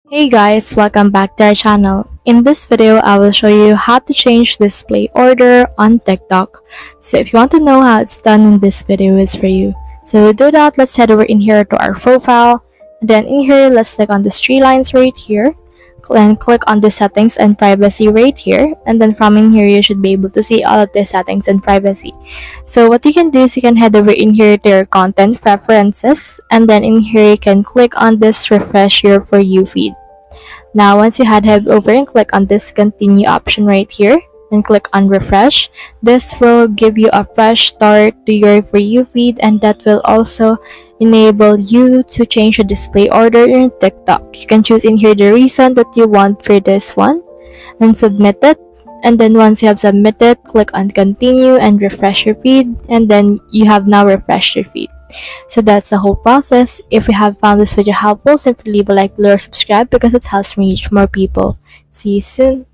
Hey guys, welcome back to our channel. In this video, I will show you how to change display order on TikTok. So if you want to know how it's done, in this video is for you. So to do that, let's head over in here to our profile. Then in here, let's click on the three lines right here. Then click on the settings and privacy right here. And then from in here, you should be able to see all of the settings and privacy. So what you can do is you can head over in here to your content preferences. And then in here, you can click on this refresh your For You feed. Now, once you head over and click on this continue option right here and click on refresh, this will give you a fresh start to your For You feed, and that will also enable you to change the display order in TikTok. You can choose in here the reason that you want for this one and submit it. And then once you have submitted, click on continue and refresh your feed, and then you have now refreshed your feed. So that's the whole process. If you have found this video helpful, simply leave a like below or subscribe because it helps me reach more people. See you soon.